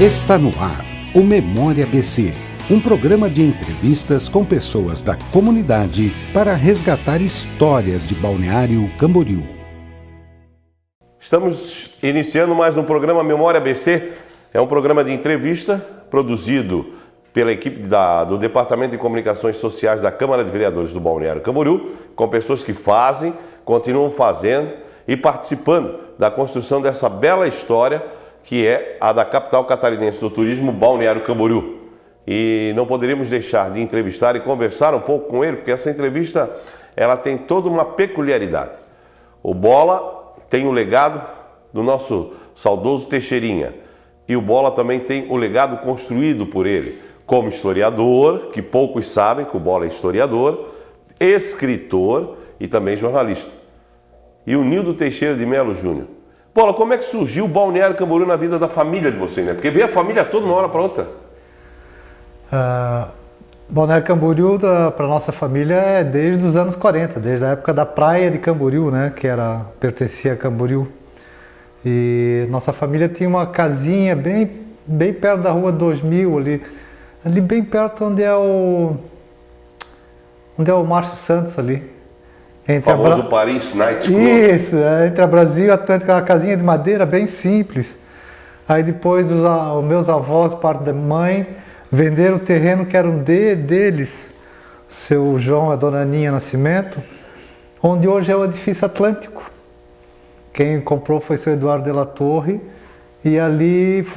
Está no ar o Memória BC, um programa de entrevistas com pessoas da comunidade para resgatar histórias de Balneário Camboriú. Estamos iniciando mais um programa Memória BC. É um programa de entrevista produzido pela equipe do Departamento de Comunicações Sociais da Câmara de Vereadores do Balneário Camboriú, com pessoas que fazem, continuam fazendo e participando da construção dessa bela história que é a da capital catarinense do turismo, Balneário Camboriú. E não poderíamos deixar de entrevistar e conversar um pouco com ele, porque essa entrevista ela tem toda uma peculiaridade. O Bola tem o legado do nosso saudoso Teixeirinha, e o Bola também tem o legado construído por ele, como historiador, que poucos sabem que o Bola é historiador, escritor e também jornalista. E o Nildo Teixeira de Melo Júnior. Bola, como é que surgiu o Balneário Camboriú na vida da família de você, né? Porque veio a família toda de uma hora para outra. Balneário Camboriú, para nossa família, é desde os anos 40, desde a época da praia de Camboriú, né? Que pertencia a Camboriú. E nossa família tinha uma casinha bem perto da rua 2000, ali bem perto onde é o Márcio Santos ali. O famoso Paris Night Club. Isso, entre a Brasil e a Atlântica, uma casinha de madeira bem simples. Aí depois os meus avós, parte da mãe, venderam o terreno que era um deles, seu João e a dona Aninha Nascimento, onde hoje é o edifício Atlântico. Quem comprou foi o seu Eduardo de la Torre, e ali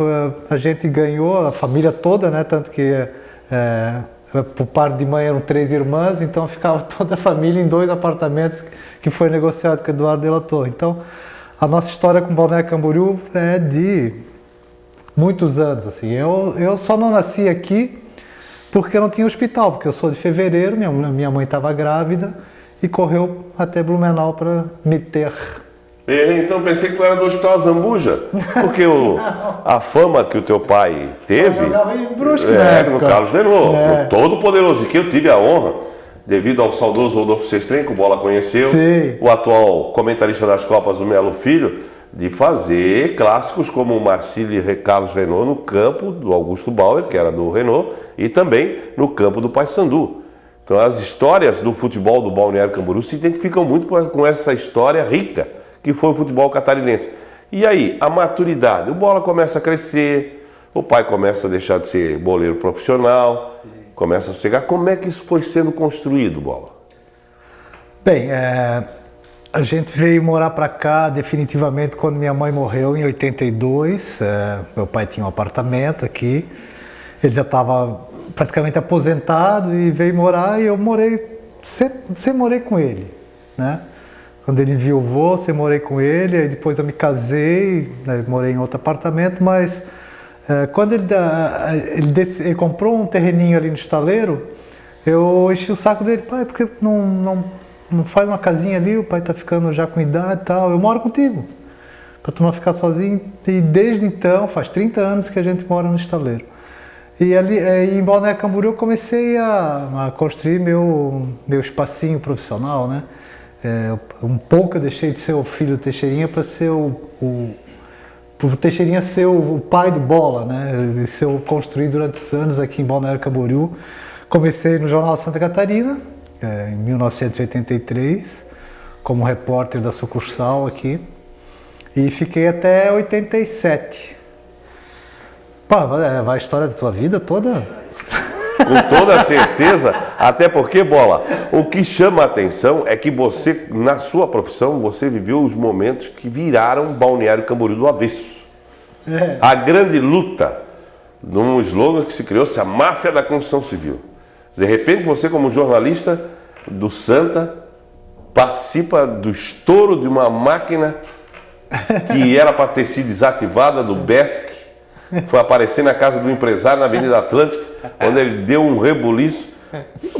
a gente ganhou, a família toda, né? Tanto que por parte de mãe eram 3 irmãs, então ficava toda a família em 2 apartamentos que foi negociado com o Eduardo de la Torre. Então a nossa história com Balneário Camboriú é de muitos anos. Assim. Eu só não nasci aqui porque não tinha hospital, porque eu sou de Fevereiro, minha mãe estava grávida e correu até Blumenau para me ter. Então pensei que tu era do Hospital Zambuja, porque a fama que o teu pai teve... Eu jogava em Brusque, né? No Carlos Denô, no todo poderoso, que eu tive a honra, devido ao saudoso Rodolfo Sestren, que o Bola conheceu, sim, o atual comentarista das Copas, o Melo Filho, de fazer clássicos como o Marcílio e Carlos Renault no campo do Augusto Bauer, que era do Renault, e também no campo do Paysandu. Então as histórias do futebol do Balneário Camboriú se identificam muito com essa história rica que foi o futebol catarinense. E aí, a maturidade, o Bola começa a crescer, o pai começa a deixar de ser boleiro profissional, começa a chegar. Como é que isso foi sendo construído, Bola? Bem, a gente veio morar para cá definitivamente quando minha mãe morreu em 82. Meu pai tinha um apartamento aqui, ele já estava praticamente aposentado e veio morar, e eu sempre morei com ele, né? Quando ele enviuvou, eu morei com ele, aí depois eu me casei, né, morei em outro apartamento, mas quando ele comprou um terreninho ali no estaleiro, eu enchi o saco dele: pai, por que não faz uma casinha ali, o pai está ficando já com idade e tal, eu moro contigo, para tu não ficar sozinho. E desde então, faz 30 anos que a gente mora no estaleiro. E ali em Balneário Camboriú eu comecei a construir meu espacinho profissional, né? Um pouco eu deixei de ser o filho do Teixeirinha para ser o Teixeirinha ser o pai do Bola, né? Isso eu construí durante os anos aqui em Balneário Camboriú. Comecei no Jornal Santa Catarina, em 1983, como repórter da sucursal aqui, e fiquei até 87. Pá, vai a história da tua vida toda? Com toda certeza, até porque, Bola, o que chama a atenção é que você, na sua profissão, você viveu os momentos que viraram Balneário Camboriú do avesso. A grande luta, num slogan que se criou-se, a máfia da construção civil. De repente, você, como jornalista do Santa, participa do estouro de uma máquina que era para ter sido desativada, do BESC, foi aparecer na casa do empresário na Avenida Atlântica, onde ele deu um rebuliço.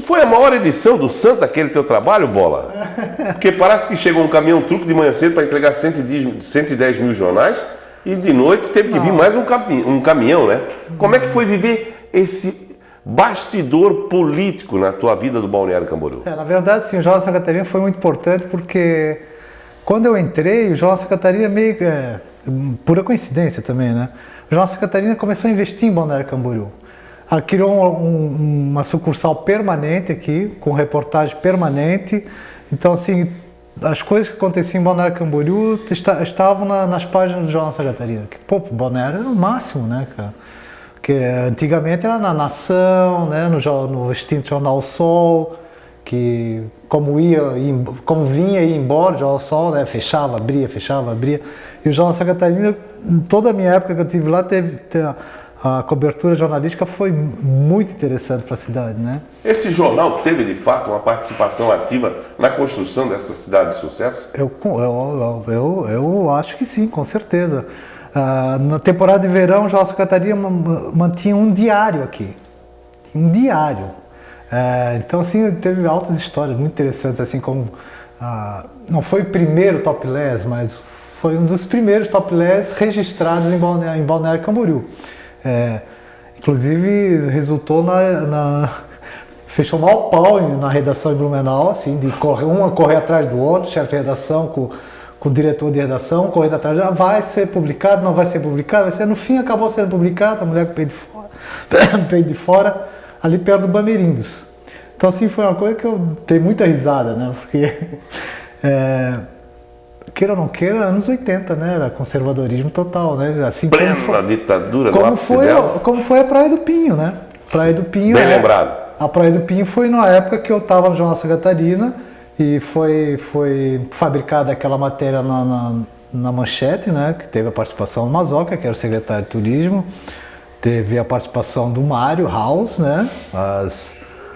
Foi a maior edição do Santa, aquele teu trabalho, Bola? Porque parece que chegou um caminhão-truque de manhã cedo para entregar 110 mil jornais, e de noite teve que vir mais um caminhão, né? Como é que foi viver esse bastidor político na tua vida do Balneário Camboriú? Na verdade, sim, o Jornal Santa Catarina foi muito importante, porque quando eu entrei, o Jornal Santa Catarina meio pura coincidência também, né? o Jornal Santa Catarina começou a investir em Balneário Camboriú. Ela criou uma sucursal permanente aqui, com reportagem permanente. Então, assim, as coisas que aconteciam em Balneário Camboriú estavam nas páginas do Jornal Santa Catarina. Que, pô, Balneário era o máximo, né, cara? Porque antigamente era na Nação, né, no extinto Jornal Sol, que como vinha e ia embora o Jornal Sol, né, fechava, abria. E o Jornal Santa Catarina, toda a minha época que eu tive lá, a cobertura jornalística foi muito interessante para a cidade, né? Esse jornal teve, de fato, uma participação ativa na construção dessa cidade de sucesso? Eu acho que sim, com certeza. Na temporada de verão, o Jornal Santa Catarina mantinha um diário aqui. Um diário. Então, assim, teve altas histórias muito interessantes, assim como... não foi o primeiro topless, mas foi um dos primeiros topless registrados em Balneário Camboriú. Inclusive resultou fechou mal pau na redação em Blumenau, assim, de correr atrás do outro, chefe de redação com o diretor de redação, correndo atrás, vai ser publicado, não vai ser publicado, no fim acabou sendo publicado, a mulher com o peito de fora, ali perto do Bamerindos. Então, assim, foi uma coisa que eu dei muita risada, né, porque queira ou não queira, anos 80, né? Era conservadorismo total, né? Assim plena ditadura, no ápice dela. Como foi a Praia do Pinho, né? Praia do Pinho. Bem lembrado. A Praia do Pinho foi na época que eu estava no Jornal Santa Catarina e foi fabricada aquela matéria na Manchete, né? Que teve a participação do Mazoca, que era o secretário de Turismo, teve a participação do Mário House, né?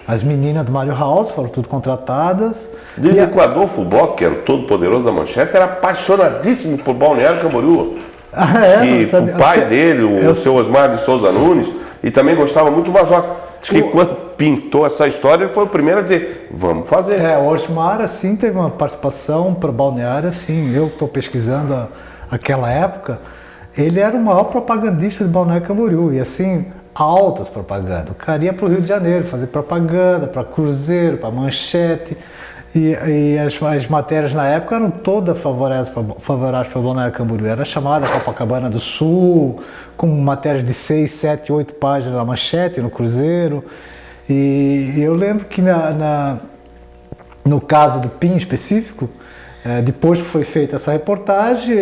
As meninas do Mário House foram tudo contratadas. Dizem que o Adolfo Bock, que era o todo-poderoso da Manchete, era apaixonadíssimo por Balneário Camboriú. Diz que o pai dele, o seu Osmar de Souza Nunes, e também gostava muito do Mazoca. Diz que quando pintou essa história, ele foi o primeiro a dizer, vamos fazer. O Osmar, assim, teve uma participação para Balneário, assim, eu estou pesquisando aquela época, ele era o maior propagandista de Balneário Camboriú, e assim... altas propagandas. O cara ia para o Rio de Janeiro fazer propaganda para Cruzeiro, para Manchete, e as matérias na época eram todas favoráveis para Balneário Camboriú. Era chamada Copacabana do Sul, com matérias de 6, 7, 8 páginas na Manchete, no Cruzeiro. E eu lembro que no caso do PIN específico, depois que foi feita essa reportagem,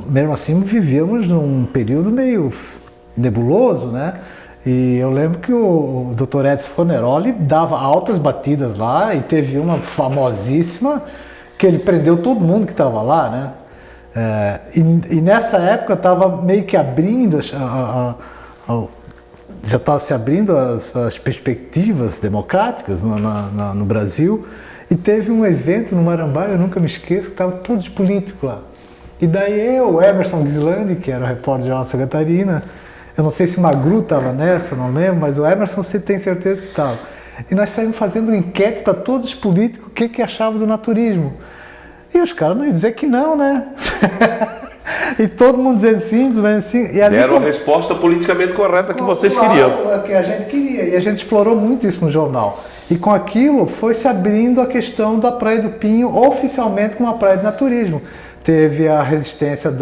mesmo assim vivíamos num período meio nebuloso, né? E eu lembro que o Dr. Edson Forneroli dava altas batidas lá e teve uma famosíssima que ele prendeu todo mundo que estava lá, né? E nessa época estava meio que abrindo, já estava se abrindo as perspectivas democráticas no Brasil, e teve um evento no Marambaia, eu nunca me esqueço, que estava todos políticos lá. E daí o Emerson Ghislandi, que era o repórter de Jornal Santa Catarina, eu não sei se o Magru estava nessa, não lembro, mas o Emerson você tem certeza que estava. E nós saímos fazendo enquete para todos os políticos o que achavam do naturismo. E os caras não iam dizer que não, né? E todo mundo dizendo sim. E ali, deram a resposta politicamente correta que vocês queriam. Que a gente queria, e a gente explorou muito isso no jornal. E com aquilo foi se abrindo a questão da Praia do Pinho oficialmente como uma praia de naturismo. Teve a resistência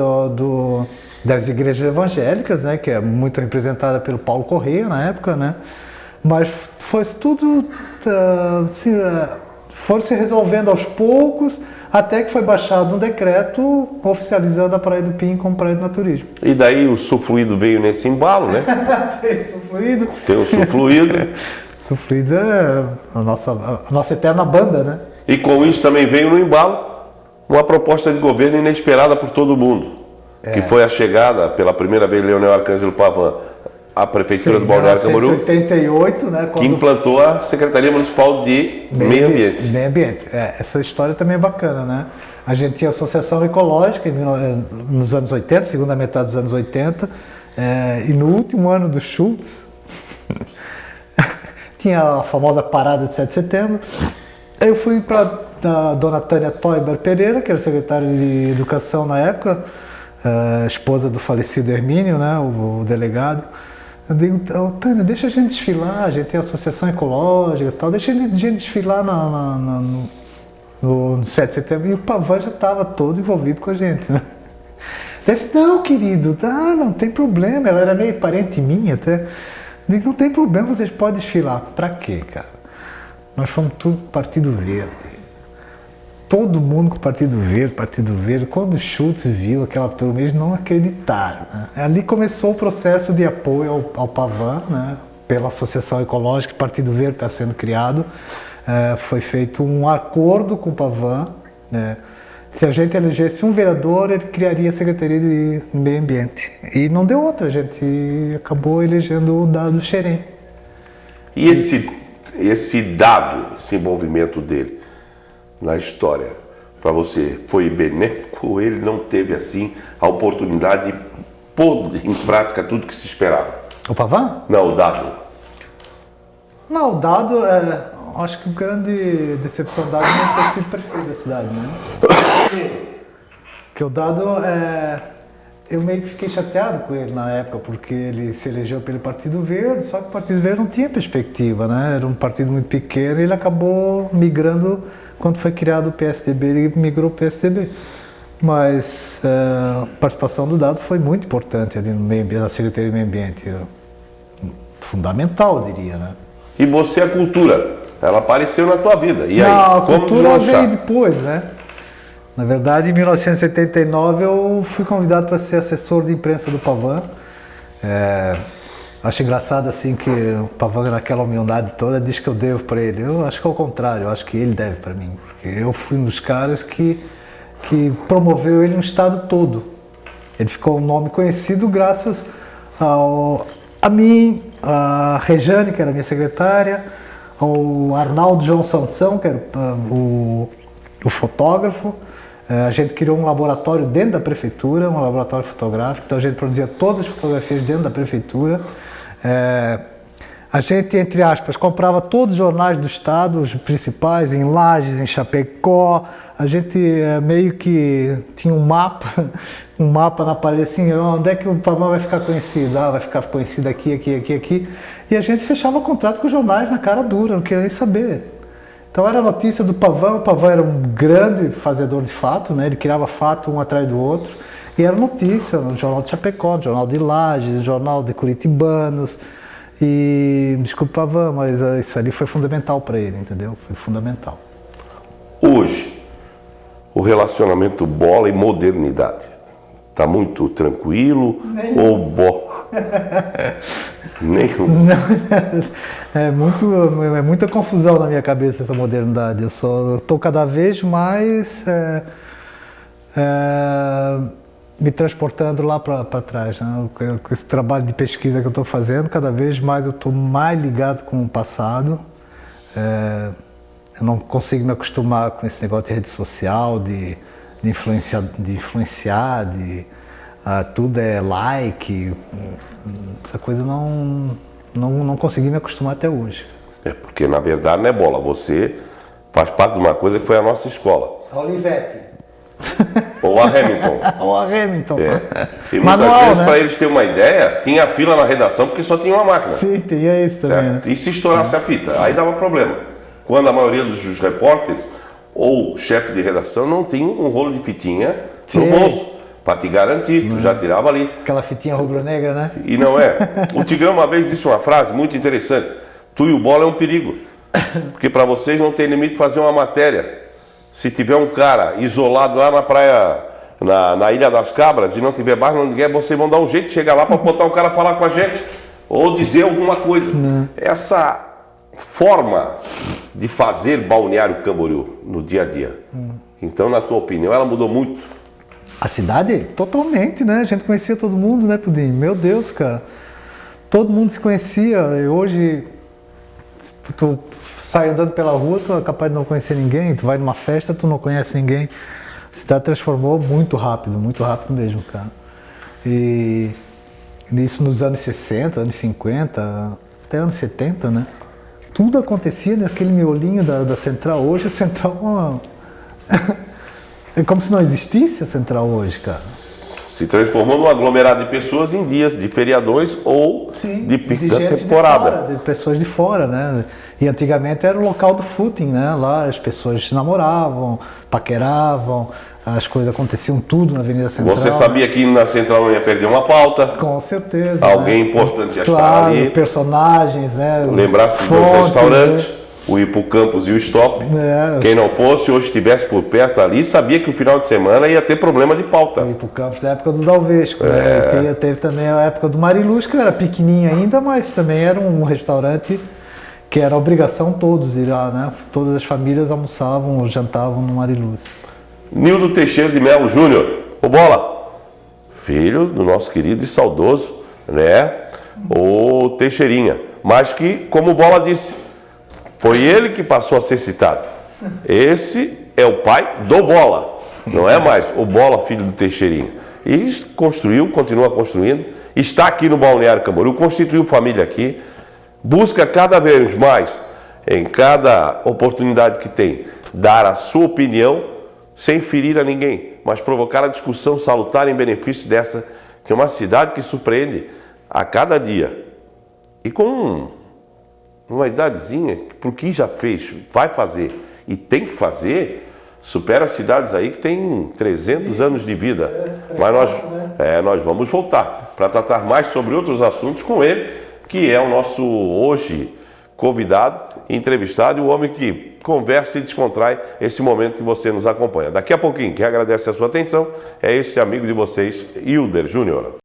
das igrejas evangélicas, né, que é muito representada pelo Paulo Correia na época, né, mas foi tudo, assim, foram se resolvendo aos poucos, até que foi baixado um decreto oficializando a Praia do Pinho como praia de naturismo. E daí o Sulfluido veio nesse embalo, né? Tem o Sulfluido. Sulfluido é a nossa eterna banda, né? E com isso também veio no embalo uma proposta de governo inesperada por todo mundo. Que foi a chegada, pela primeira vez, Leonel Arcângelo Pavan à Prefeitura do Balneário Camboriú, 1988, né, que implantou a Secretaria Municipal de Meio Ambiente. Meio Ambiente. Essa história também é bacana, né? A gente tinha a Associação Ecológica nos anos 80, segunda metade dos anos 80, e no último ano do Schultz, tinha a famosa parada de 7 de setembro. Aí eu fui para a dona Tânia Toiber Pereira, que era secretária de Educação na época, esposa do falecido Hermínio, né, o delegado. Eu digo, Tânia, deixa a gente desfilar, a gente tem a Associação Ecológica e tal, deixa a gente desfilar no 7 de setembro. E o Pavan já estava todo envolvido com a gente, né? Disse, não, querido, não tem problema. Ela era meio parente minha até. Digo, não tem problema, vocês podem desfilar. Pra quê, cara? Nós fomos tudo Partido Verde. Todo mundo com Partido Verde. Quando o Schultz viu aquela turma, eles não acreditaram. Né? Ali começou o processo de apoio ao Pavan, né? Pela Associação Ecológica, o Partido Verde está sendo criado. Foi feito um acordo com o Pavan. Né? Se a gente elegesse um vereador, ele criaria a Secretaria de Meio Ambiente. E não deu outra, a gente acabou elegendo o Dado Xerém. E esse Dado, esse envolvimento dele na história, para você, foi benéfico ou ele não teve assim a oportunidade de pôr em prática tudo que se esperava? O Pavan? Não, o Dado. Não, o Dado, acho que a grande decepção do Dado não ter sido prefeito da cidade, né? Porque o Dado, eu meio que fiquei chateado com ele na época, porque ele se elegeu pelo Partido Verde, só que o Partido Verde não tinha perspectiva, né? Era um partido muito pequeno e ele acabou migrando. Quando foi criado o PSDB, ele migrou para o PSDB. Mas a participação do Dado foi muito importante ali no meio ambiente, na Secretaria de Meio Ambiente. Fundamental, eu diria, né? E você, a cultura, ela apareceu na tua vida. E não, aí, a como cultura deslanchar? veio depois, né? Na verdade, em 1979, eu fui convidado para ser assessor de imprensa do Pavan. Acho engraçado assim que o Pavan, naquela humildade toda, diz que eu devo para ele. Eu acho que é o contrário, eu acho que ele deve para mim. Porque eu fui um dos caras que promoveu ele no estado todo. Ele ficou um nome conhecido graças a mim, a Rejane, que era minha secretária, ao Arnaldo João Sansão, que era o fotógrafo. A gente criou um laboratório dentro da prefeitura, um laboratório fotográfico, então a gente produzia todas as fotografias dentro da prefeitura. A gente, entre aspas, comprava todos os jornais do estado, os principais, em Lages, em Chapecó. A gente meio que tinha um mapa na parede assim, onde é que o Pavan vai ficar conhecido? Vai ficar conhecido aqui, aqui, aqui, aqui. E a gente fechava contrato com os jornais na cara dura, não queria nem saber. Então era a notícia do Pavan, o Pavan era um grande fazedor de fato, né? Ele criava fato um atrás do outro. E era notícia no Jornal de Chapecó, no Jornal de Lages, no Jornal de Curitibanos. E, desculpa, Pavan, mas isso ali foi fundamental para ele, entendeu? Foi fundamental. Hoje, o relacionamento bola e modernidade está muito tranquilo ou bola? Nenhum. É muita confusão na minha cabeça essa modernidade. Eu estou cada vez mais me transportando lá para trás, né? Com esse trabalho de pesquisa que eu estou fazendo, cada vez mais eu estou mais ligado com o passado. Eu não consigo me acostumar com esse negócio de rede social, de influenciar, tudo é like. Essa coisa não consegui me acostumar até hoje. Porque na verdade não é bola, você faz parte de uma coisa que foi a nossa escola. A Olivetti. Ou a Hamilton. Ou a Hamilton. E muitas vezes, para eles terem uma ideia, tinha fila na redação porque só tinha uma máquina. Sim, tinha isso também. Certo? E se estourasse a fita, aí dava problema. Quando a maioria dos repórteres ou chefe de redação não tinha um rolo de fitinha no bolso, para te garantir, tu já tirava ali. Aquela fitinha rubro-negra, né? E não é. O Tigrão uma vez disse uma frase muito interessante: tu e o bola é um perigo, porque para vocês não tem limite fazer uma matéria. Se tiver um cara isolado lá na praia, na Ilha das Cabras, e não tiver mais ninguém, vocês vão dar um jeito de chegar lá para botar o cara falar com a gente, ou dizer alguma coisa. Essa forma de fazer Balneário Camboriú no dia a dia, então, na tua opinião, ela mudou muito? A cidade? Totalmente, né? A gente conhecia todo mundo, né, Pudim? Meu Deus, cara. Todo mundo se conhecia. E hoje, tu sai andando pela rua, tu é capaz de não conhecer ninguém. Tu vai numa festa, tu não conhece ninguém. A cidade transformou muito rápido mesmo, cara. E isso nos anos 60, anos 50, até anos 70, né? Tudo acontecia naquele miolinho da Central. Hoje a Central é como se não existisse a Central hoje, cara. se transformou num aglomerado de pessoas em dias de feriadores ou de pico da temporada. De pessoas de fora, né? E antigamente era o local do footing, né? Lá as pessoas namoravam, paqueravam, as coisas aconteciam tudo na Avenida Central. Você sabia que na Central não ia perder uma pauta? Com certeza. Alguém né? importante ia claro, estar ali. Personagens, né? Lembrar-se dos dois restaurantes, o Hipocampus e o Stop. Quem não fosse, hoje estivesse por perto ali, sabia que o final de semana ia ter problema de pauta. O Hipocampus da época do Dalvesco, né? Teve também a época do Mariluz, que era pequenininha ainda, mas também era um restaurante que era obrigação todos ir lá, né? Todas as famílias almoçavam, jantavam no Mariluz. Nildo Teixeira de Melo Júnior, o Bola, filho do nosso querido e saudoso, né? O Teixeirinha. Mas que, como o Bola disse, foi ele que passou a ser citado. Esse é o pai do Bola, não é mais o Bola, filho do Teixeirinha. E construiu, continua construindo, está aqui no Balneário Camboriú, constituiu família aqui, busca cada vez mais, em cada oportunidade que tem, dar a sua opinião, sem ferir a ninguém, mas provocar a discussão salutar em benefício dessa, que é uma cidade que surpreende a cada dia. E com uma idadezinha, por que já fez, vai fazer e tem que fazer, supera cidades aí que tem 300 anos de vida. Mas nós vamos voltar para tratar mais sobre outros assuntos com ele, que é o nosso hoje convidado, entrevistado, e o homem que conversa e descontrai esse momento que você nos acompanha. Daqui a pouquinho, quem agradece a sua atenção é este amigo de vocês, Hilder Júnior.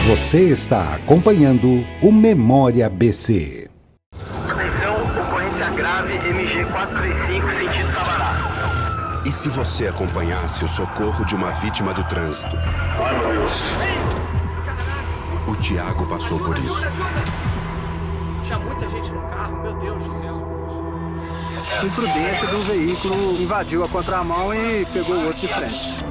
Você está acompanhando o Memória BC. Atenção, ocorrência grave, MG 435, sentido Sabará. E se você acompanhasse o socorro de uma vítima do trânsito? Ai, meu Deus. O Tiago passou por isso. Tinha muita gente no carro, meu Deus do céu. A imprudência do veículo invadiu a contramão e pegou o outro de frente.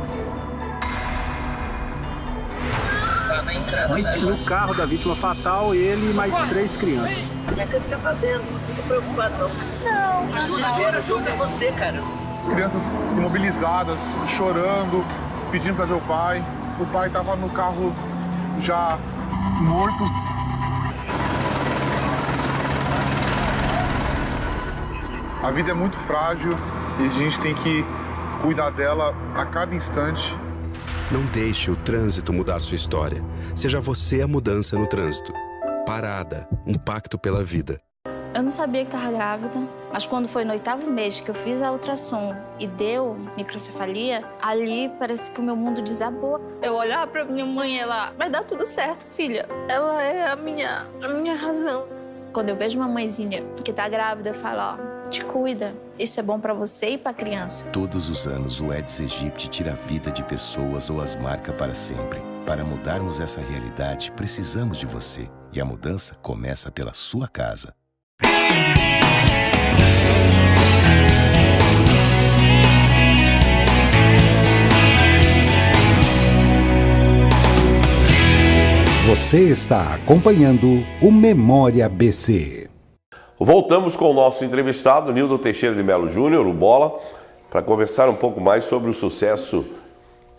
No carro da vítima fatal, ele e mais 3 crianças. O que ele tá fazendo? Não fica preocupado, não. Não. O desespero ajuda é você, cara. As crianças imobilizadas, chorando, pedindo para ver o pai. O pai estava no carro já morto. A vida é muito frágil e a gente tem que cuidar dela a cada instante. Não deixe o trânsito mudar sua história. Seja você a mudança no trânsito. Parada, um pacto pela vida. Eu não sabia que estava grávida, mas quando foi no 8º mês que eu fiz a ultrassom e deu microcefalia, ali parece que o meu mundo desabou. Eu olhava para minha mãe e ela, vai dar tudo certo, filha. Ela é a minha razão. Quando eu vejo uma mãezinha que tá grávida, eu falo, ó, te cuida. Isso é bom para você e para a criança. Todos os anos o Aedes aegypti tira a vida de pessoas ou as marca para sempre. Para mudarmos essa realidade, precisamos de você. E a mudança começa pela sua casa. Você está acompanhando o Memória BC. Voltamos com o nosso entrevistado, Nildo Teixeira de Melo Júnior, o Bola, para conversar um pouco mais sobre o sucesso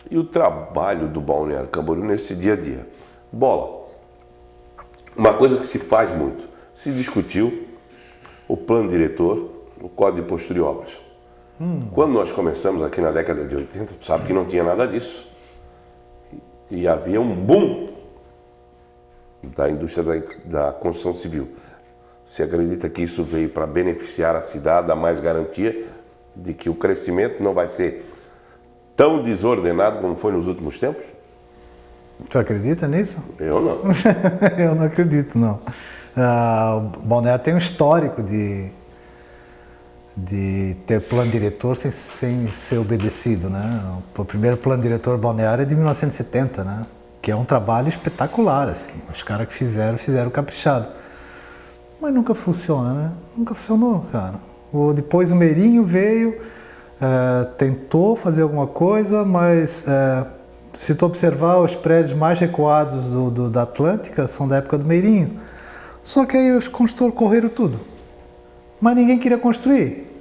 e o trabalho do Balneário Camboriú nesse dia a dia. Bola, uma coisa que se faz muito, se discutiu o plano diretor, o Código de Postura e Obras. Quando nós começamos aqui na década de 80, tu sabe que não tinha nada disso. E havia um boom da indústria da construção civil. Você acredita que isso veio para beneficiar a cidade, dar mais garantia de que o crescimento não vai ser tão desordenado como foi nos últimos tempos? Tu acredita nisso? Eu não. Eu não acredito, não. O Balneário tem um histórico de ter plano diretor sem ser obedecido, né? O primeiro plano diretor balneário é de 1970, né? Que é um trabalho espetacular, assim. Os caras que fizeram caprichado. Mas nunca funciona, né? Nunca funcionou, cara. Depois o Meirinho veio, tentou fazer alguma coisa, mas se tu observar, os prédios mais recuados da Atlântica são da época do Meirinho. Só que aí os construtores correram tudo. Mas ninguém queria construir.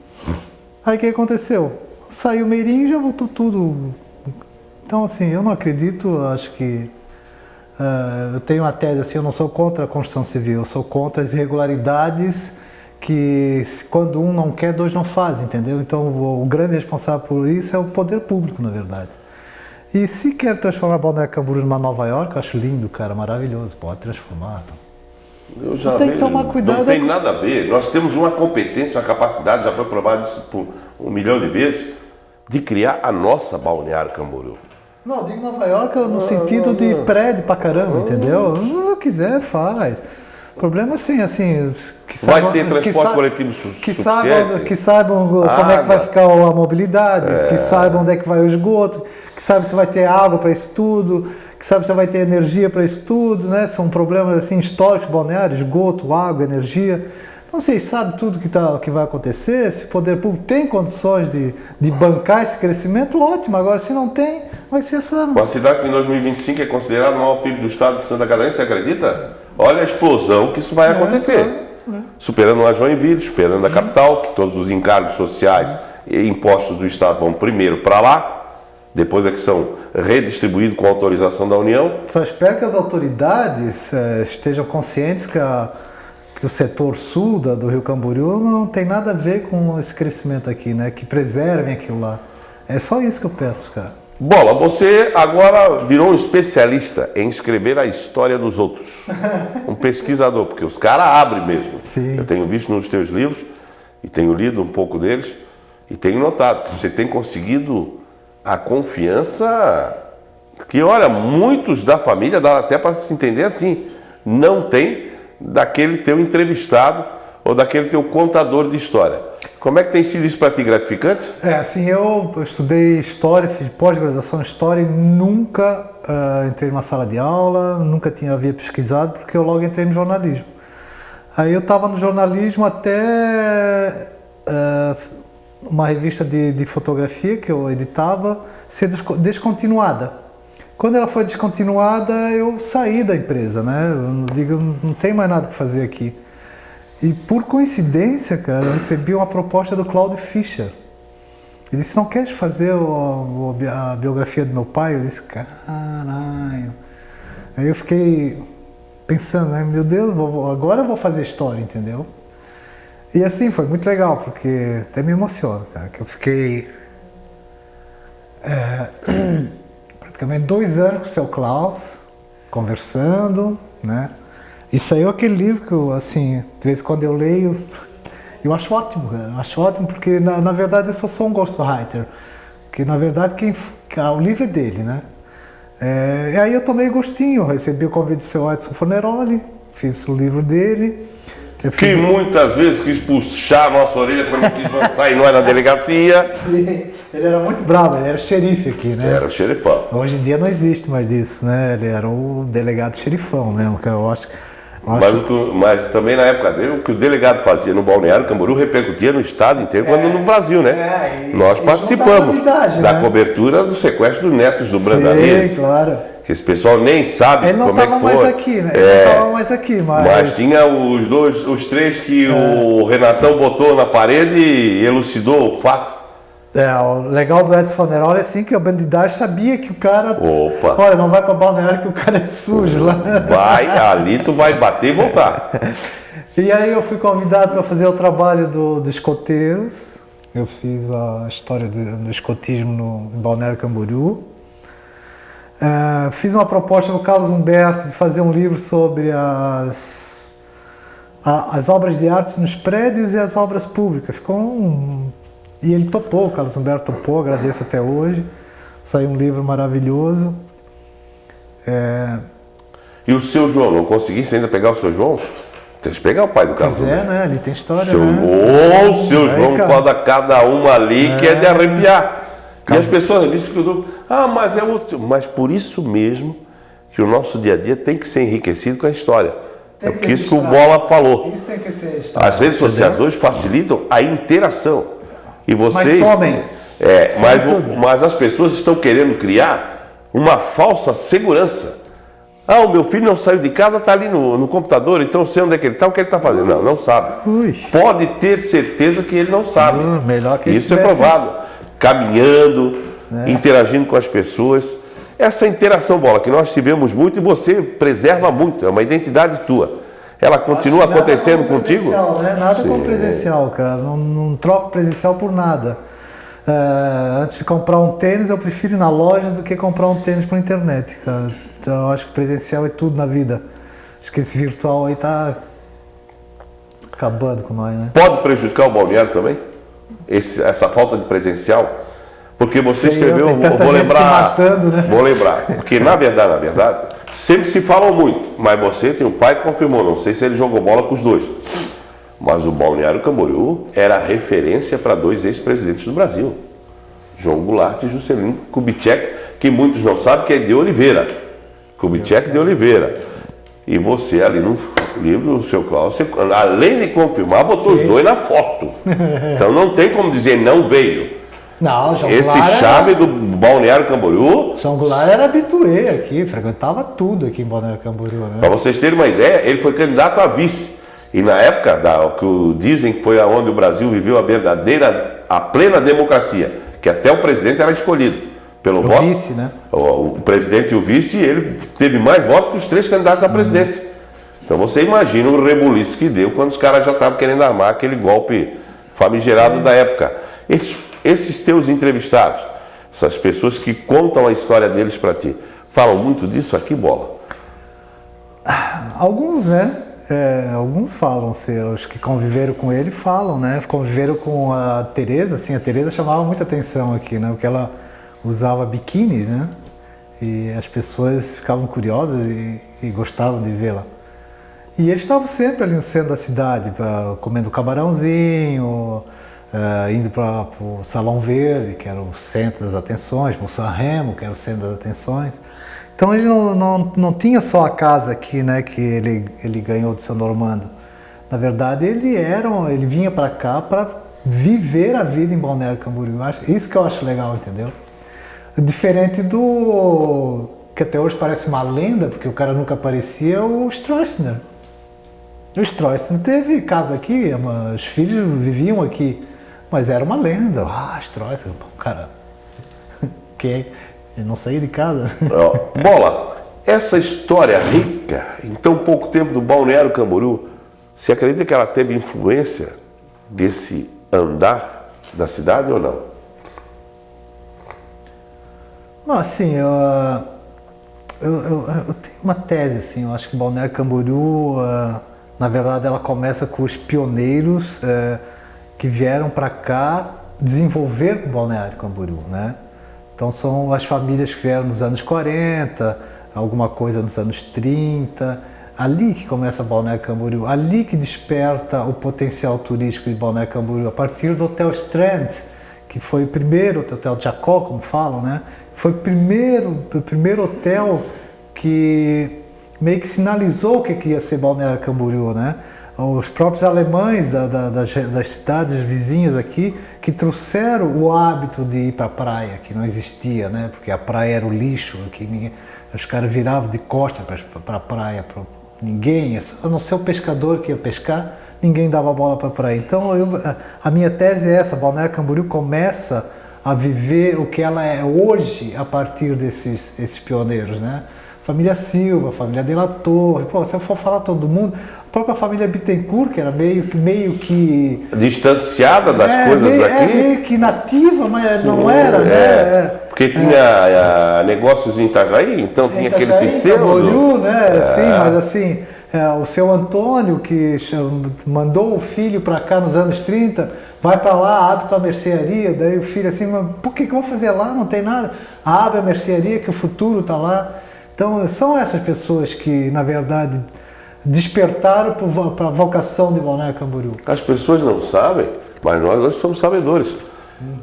Aí o que aconteceu? Saiu o Meirinho e já voltou tudo. Então assim, eu não acredito, acho que... eu tenho uma tese assim, eu não sou contra a construção civil, eu sou contra as irregularidades que quando um não quer, dois não fazem, entendeu? Então o grande responsável por isso é o poder público, na verdade. E se quer transformar Balneário Camboriú numa Nova York, eu acho lindo, cara, maravilhoso, pode transformar. Eu já tem que tomar cuidado. Não tem nada a ver. Nós temos uma competência, uma capacidade, já foi provado isso por 1 milhão de vezes, de criar a nossa Balneário Camboriú. Não, eu digo Nova York no sentido de prédio pra caramba, entendeu? Se quiser, faz. O problema é assim, que saibam, vai ter transporte coletivo suficiente. Que saibam como é que vai ficar a mobilidade, que saibam onde é que vai o esgoto, que saibam se vai ter água para isso tudo, que saibam se vai ter energia para isso tudo, né? São problemas assim históricos, balneários, esgoto, água, energia. Então vocês sabem tudo que vai acontecer, se o poder público tem condições de bancar esse crescimento, ótimo. Agora se não tem, vai ser essa... Uma cidade que em 2025 é considerada o maior PIB do estado de Santa Catarina, você acredita? Olha a explosão que isso vai acontecer. Superando a Joinville, superando a capital, que todos os encargos sociais e impostos do estado vão primeiro para lá, depois é que são redistribuídos com autorização da União. Só espero que as autoridades estejam conscientes que o setor sul do Rio Camboriú não tem nada a ver com esse crescimento aqui, né? Que preservem aquilo lá. É só isso que eu peço, cara. Bola, você agora virou um especialista em escrever a história dos outros. Um pesquisador, porque os caras abrem mesmo. Sim. Eu tenho visto nos teus livros e tenho lido um pouco deles e tenho notado que você tem conseguido a confiança que, olha, muitos da família, dá até para se entender assim, não tem daquele teu entrevistado ou daquele teu contador de história. Como é que tem sido isso para ti, gratificante? Assim, eu estudei História, fiz pós-graduação em História e nunca entrei numa sala de aula, nunca havia pesquisado, porque eu logo entrei no jornalismo. Aí eu estava no jornalismo até uma revista de fotografia que eu editava ser descontinuada. Quando ela foi descontinuada, eu saí da empresa, né? Eu digo, não tem mais nada para fazer aqui. E por coincidência, cara, eu recebi uma proposta do Claudio Fischer. Ele disse, não queres fazer a biografia do meu pai? Eu disse, caralho. Aí eu fiquei pensando, né? Meu Deus, agora eu vou fazer história, entendeu? E assim, foi muito legal, porque até me emociona, cara, que eu fiquei praticamente 2 anos com o seu Klaus, conversando, né? E saiu aquele livro que eu, assim, de vez em quando eu leio, eu acho ótimo, cara. Eu acho ótimo porque, na verdade, eu só sou um ghostwriter. Que, na verdade, o livro é dele, né? E aí eu tomei gostinho, recebi o convite do seu Edson Forneroli, fiz o livro dele. Que muitas vezes quis puxar a nossa orelha quando quis lançar e não era na delegacia. Sim, ele era muito bravo, ele era xerife aqui, né? Era o xerifão. Hoje em dia não existe mais disso, né? Ele era o delegado xerifão mesmo, que eu acho... Mas também na época dele, o que o delegado fazia no Balneário Camboriú repercutia no estado inteiro, quando no Brasil, né? Nós participamos da cobertura do sequestro dos netos do Brandalize. Sim, claro. Que esse pessoal nem sabe como é que foi. Ele não estava mais aqui, né? Ele não estava mais aqui, mas tinha os 3 que o Renatão botou na parede e elucidou o fato. O legal do Edson Forneroli é assim que a bandidagem sabia que o cara... Opa! Olha, não vai para Balneário que o cara é sujo lá. Vai, ali tu vai bater e voltar. E aí eu fui convidado para fazer o trabalho dos escoteiros. Eu fiz a história do escotismo em Balneário Camboriú. Fiz uma proposta do Carlos Humberto de fazer um livro sobre as obras de arte nos prédios e as obras públicas. E ele topou, o Carlos Humberto topou, agradeço até hoje. Saiu um livro maravilhoso. E o seu João, não conseguisse ainda pegar o seu João? Tem que pegar o pai do Carlos Humberto. Né? Ele tem história, né? O seu João conta cada uma ali que é de arrepiar. E as pessoas ficam, mas é outro. Mas por isso mesmo que o nosso dia a dia tem que ser enriquecido com a história. É porque isso que o Bola falou. Isso tem que ser história. As redes sociais hoje facilitam a interação. E vocês, mas mas as pessoas estão querendo criar uma falsa segurança Ah, o meu filho não saiu de casa, está ali no computador, então eu sei onde é que ele está, o que ele está fazendo. Não, não sabe. Pode ter certeza que ele não sabe. Melhor que isso é provado. Caminhando, interagindo com as pessoas. Essa interação, Bola, que nós tivemos muito e você preserva muito, é uma identidade tua. Ela continua acontecendo contigo? Né? Nada como presencial, cara. Não troco presencial por nada. Antes de comprar um tênis, eu prefiro ir na loja do que comprar um tênis por internet, cara. Então, eu acho que presencial é tudo na vida. Acho que esse virtual aí tá acabando com nós, né? Pode prejudicar o balneário também? Essa falta de presencial? Porque você escreveu, vou lembrar, né? Vou lembrar, porque na verdade, sempre se falam muito, mas você tem um pai que confirmou, não sei se ele jogou bola com os dois, mas o Balneário Camboriú era referência para 2 ex-presidentes do Brasil, João Goulart e Juscelino Kubitschek, que muitos não sabem que é de Oliveira, Kubitschek de Oliveira. E você ali no livro do seu Cláudio, além de confirmar, botou os dois na foto. Então não tem como dizer não veio. Não, João esse Goulart chave do Balneário Camboriú. João Goulart era habituê aqui, frequentava tudo aqui em Balneário Camboriú, né? Para vocês terem uma ideia, ele foi candidato a vice. E na época, que dizem que foi onde o Brasil viveu a plena democracia, que até o presidente era escolhido pelo voto. Vice, né? O presidente e o vice, ele teve mais votos que os 3 candidatos à presidência. Então você imagina o rebuliço que deu quando os caras já estavam querendo armar aquele golpe famigerado da época. Esses teus entrevistados, essas pessoas que contam a história deles para ti, falam muito disso aqui, Bola? Alguns, né? Alguns falam, os que conviveram com ele falam, né? Conviveram com a Tereza, assim, a Tereza chamava muita atenção aqui, né? Porque ela usava biquíni, né? E as pessoas ficavam curiosas e gostavam de vê-la. E eles estavam sempre ali no centro da cidade, comendo camarãozinho, indo para o Salão Verde, que era o centro das atenções, para o San Remo, que era o centro das atenções. Então ele não tinha só a casa aqui, né, que ele ganhou do seu Normando. Na verdade, ele vinha para cá para viver a vida em Balneário Camboriú. Isso que eu acho legal, entendeu? Diferente do que até hoje parece uma lenda, porque o cara nunca aparecia, o Stroessner. O Stroessner teve casa aqui, os filhos viviam aqui. Mas era uma lenda. Stroessner, cara, que ele não saía de casa. Bola, essa história rica, em tão pouco tempo do Balneário Camboriú, você acredita que ela teve influência desse andar da cidade ou não? Assim, eu tenho uma tese, assim, eu acho que o Balneário Camboriú, na verdade, ela começa com os pioneiros que vieram para cá desenvolver o Balneário Camboriú, né? Então são as famílias que vieram nos anos 40, alguma coisa nos anos 30, ali que começa o Balneário Camboriú, ali que desperta o potencial turístico de Balneário Camboriú, a partir do Hotel Strand, que foi o primeiro Hotel Jacó, como falam, né? Foi o primeiro hotel que meio que sinalizou o que ia ser Balneário Camboriú, né? Os próprios alemães das cidades vizinhas aqui que trouxeram o hábito de ir para a praia, que não existia, né? Porque a praia era o lixo, que os caras viravam de costas para a praia, ninguém, a não ser o pescador que ia pescar, ninguém dava bola para a praia. Então a minha tese é essa: Balneário Camboriú começa a viver o que ela é hoje a partir desses pioneiros, né? Família Silva, família de la Torre, se eu for falar todo mundo, a própria família Bittencourt, que era meio que distanciada das coisas aqui. Meio que nativa, mas não era, né? Porque tinha negócios em Itajaí, então tinha aquele pseudo. Camboriú, né? Sim, mas assim, o seu Antônio, que mandou o filho para cá nos anos 30, vai para lá, abre tua mercearia, daí o filho assim, mas por que eu vou fazer lá? Não tem nada. Abre a mercearia que o futuro está lá. Então, são essas pessoas que, na verdade, despertaram para a vocação de Balneário Camboriú. As pessoas não sabem, mas nós somos sabedores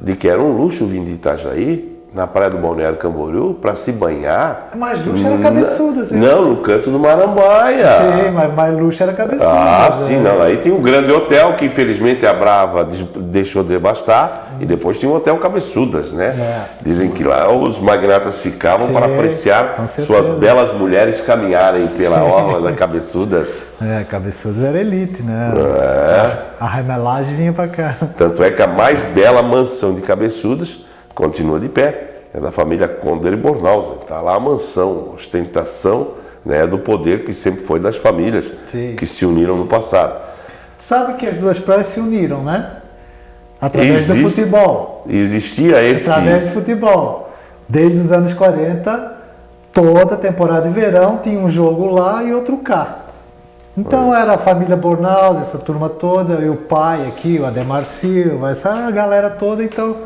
de que era um luxo vir de Itajaí na praia do Balneário Camboriú para se banhar. Mas Luxa era cabeçuda, assim. Não, no canto do Marambaia. Sim, mas Luxa era cabeçuda. Ah, sim, não. Aí tem um grande hotel que infelizmente a Brava deixou de devastar e depois tinha um hotel Cabeçudas, né? Dizem que lá os magnatas ficavam para apreciar suas belas mulheres caminharem pela orla da Cabeçudas. Cabeçudas era elite, né? A remelagem vinha para cá. Tanto é que a mais bela mansão de Cabeçudas continua de pé, é da família Conder e Bornhausen. Está lá a mansão, ostentação, né, do poder que sempre foi das famílias que se uniram no passado. Sabe que as duas praias se uniram, né? Através do futebol. Existia esse... Através do futebol. Desde os anos 40, toda temporada de verão tinha um jogo lá e outro cá. Então era a família Bornhausen, essa turma toda, e o pai aqui, o Ademar Silva, essa galera toda, então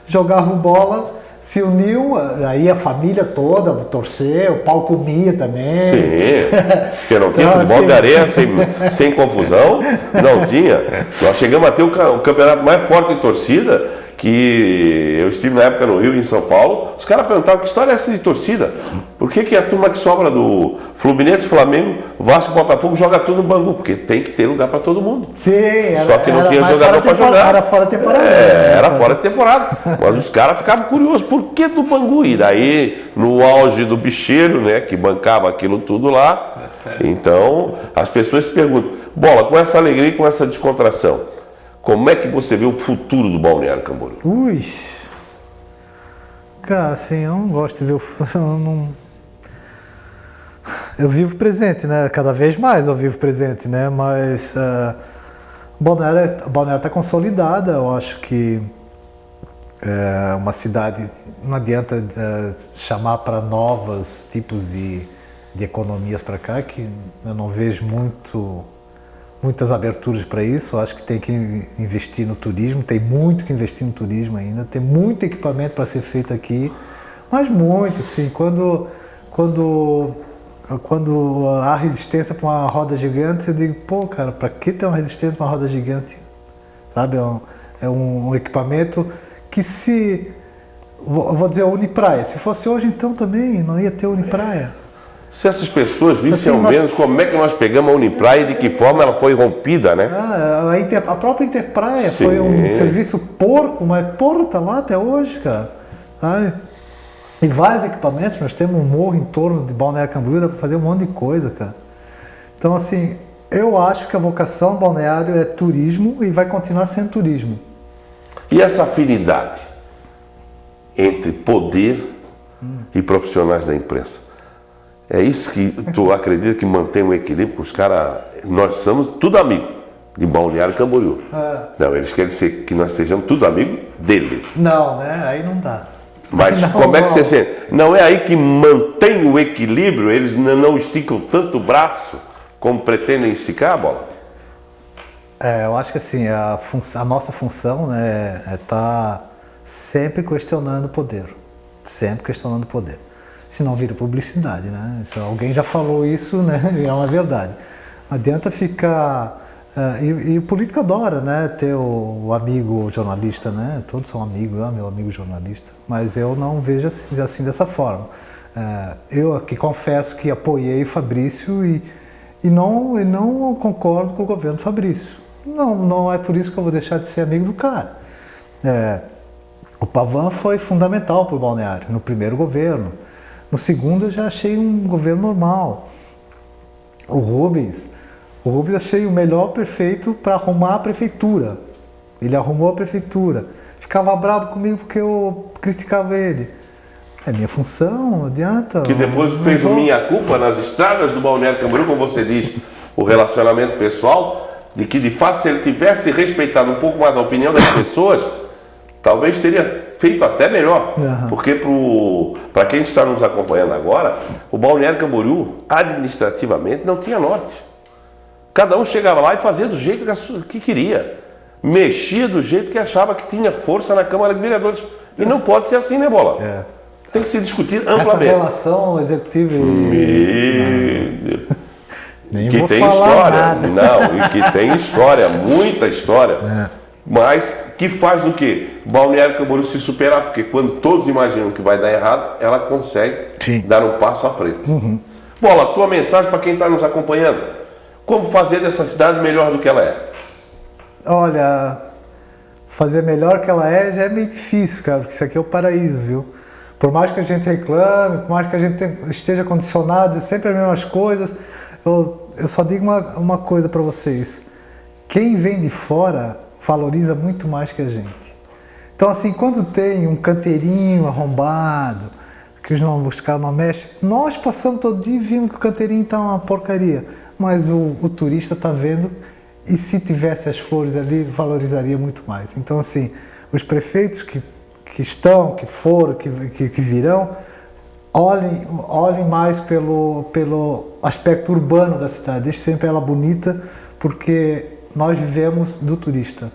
jogavam bola, se uniam, aí a família toda torcer, o pau comia também. Sim, porque não tinha futebol de areia sem confusão, não tinha. Nós chegamos a ter o campeonato mais forte de torcida, que eu estive na época no Rio e em São Paulo, os caras perguntavam que história é essa de torcida? Por que a turma que sobra do Fluminense, Flamengo, Vasco, Botafogo joga tudo no Bangu? Porque tem que ter lugar para todo mundo. Sim, só que não tinha jogador para jogar. Era fora de temporada. Era fora de temporada. Mas os caras ficavam curiosos, por que do Bangu? E daí, no auge do bicheiro, né, que bancava aquilo tudo lá, então as pessoas se perguntam, Bola, com essa alegria e com essa descontração, como é que você vê o futuro do Balneário Camboriú? Cara, assim, eu não gosto de ver o futuro. Eu vivo presente, né? Cada vez mais eu vivo presente, né? Mas Balneário está consolidada. Eu acho que uma cidade, não adianta chamar para novos tipos de economias para cá, que eu não vejo muitas aberturas para isso. Eu acho que tem que investir no turismo, tem muito que investir no turismo ainda, tem muito equipamento para ser feito aqui, mas muito, assim, quando há resistência para uma roda gigante, eu digo, pô, cara, para que ter uma resistência para uma roda gigante? Sabe, é um equipamento que vou dizer, a Unipraia, se fosse hoje então também não ia ter Unipraia. Se essas pessoas vissem ao menos como é que nós pegamos a Unipraia e de que forma ela foi rompida, né? A própria Interpraia foi um serviço porco, mas porra, tá lá até hoje, cara. Sabe? E vários equipamentos, nós temos um morro em torno de Balneário Camboriú, dá para fazer um monte de coisa, cara. Então, assim, eu acho que a vocação do balneário é turismo e vai continuar sendo turismo. E essa afinidade entre poder e profissionais da imprensa? É isso que tu acredita que mantém o equilíbrio? Porque os caras, nós somos tudo amigo de Balneário Camboriú. Não, eles querem que nós sejamos tudo amigo deles. Não, né? Aí não dá. Mas como é que você sente? Não é aí que mantém o equilíbrio? Eles não esticam tanto o braço como pretendem esticar, Bola? Eu acho que assim, a nossa função, né, é estar sempre questionando o poder. Sempre questionando o poder. Senão vira publicidade, né? Alguém já falou isso, né? É uma verdade. Não adianta ficar... E o político adora, né? Ter o amigo jornalista, né? Todos são amigos, meu amigo jornalista. Mas eu não vejo assim dessa forma. Eu aqui confesso que apoiei o Fabrício e não concordo com o governo do Fabrício. Não é por isso que eu vou deixar de ser amigo do cara. O Pavan foi fundamental para o balneário, no primeiro governo. No segundo eu já achei um governo normal. O Rubens achei o melhor prefeito para arrumar a prefeitura. Ele arrumou a prefeitura. Ficava bravo comigo porque eu criticava ele. É minha função, não adianta. Que depois fez o minha-culpa nas estradas do Balneário Camboriú, como você diz, o relacionamento pessoal, de que de fato se ele tivesse respeitado um pouco mais a opinião das pessoas, talvez teria feito até melhor, porque para quem está nos acompanhando agora, o Balneário Camboriú, administrativamente, não tinha norte. Cada um chegava lá e fazia do jeito que queria. Mexia do jeito que achava que tinha força na Câmara de Vereadores. E não pode ser assim, né, Bola? Tem que se discutir amplamente. Essa relação executiva Nem que vou tem falar história. nada. Não, e que tem história, muita história. Mas que faz o quê? O Balneário Camboriú se superar, porque quando todos imaginam que vai dar errado, ela consegue dar um passo à frente. Bola, tua mensagem para quem está nos acompanhando. Como fazer dessa cidade melhor do que ela é? Olha, fazer melhor que ela é já é meio difícil, cara, porque isso aqui é o paraíso, viu? Por mais que a gente reclame, por mais que a gente esteja condicionado, sempre as mesmas coisas, eu só digo uma coisa para vocês. Quem vem de fora valoriza muito mais que a gente. Então, assim, quando tem um canteirinho arrombado, que os caras não mexem, nós passamos todo dia e vimos que o canteirinho está uma porcaria, mas o turista está vendo e se tivesse as flores ali, valorizaria muito mais. Então, assim, os prefeitos que estão, que foram, que virão, olhem mais pelo aspecto urbano da cidade, deixe sempre ela bonita, porque nós vivemos do turista.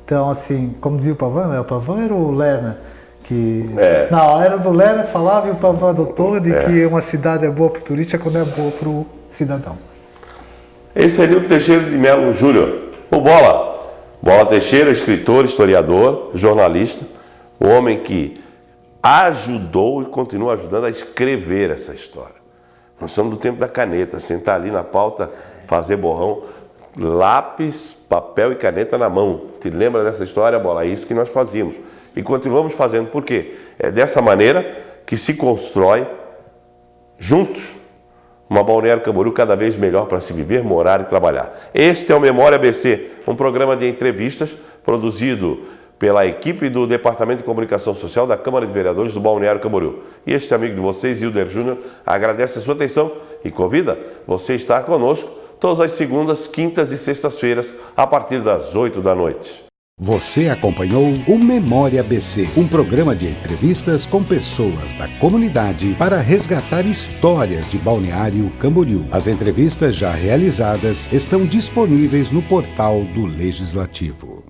Então, assim, como dizia o Pavão era o Lerner, que na era do Lerner falava e o Pavão adotou de que uma cidade é boa para o turista quando é boa para o cidadão. Esse é Nilton Teixeira de Melo Júnior, o Bola Teixeira, escritor, historiador, jornalista, um homem que ajudou e continua ajudando a escrever essa história. Nós somos do tempo da caneta, sentar ali na pauta, fazer borrão, lápis, papel e caneta na mão. Te lembra dessa história, Bola? É isso que nós fazíamos. E continuamos fazendo. Por quê? É dessa maneira que se constrói juntos uma Balneário Camboriú cada vez melhor para se viver, morar e trabalhar. Este é o Memória ABC, um programa de entrevistas produzido pela equipe do Departamento de Comunicação Social da Câmara de Vereadores do Balneário Camboriú. E este amigo de vocês, Hilder Júnior, agradece a sua atenção e convida você a estar conosco todas as segundas, quintas e sextas-feiras, a partir das 8 da noite. Você acompanhou o Memória ABC, um programa de entrevistas com pessoas da comunidade para resgatar histórias de Balneário Camboriú. As entrevistas já realizadas estão disponíveis no portal do Legislativo.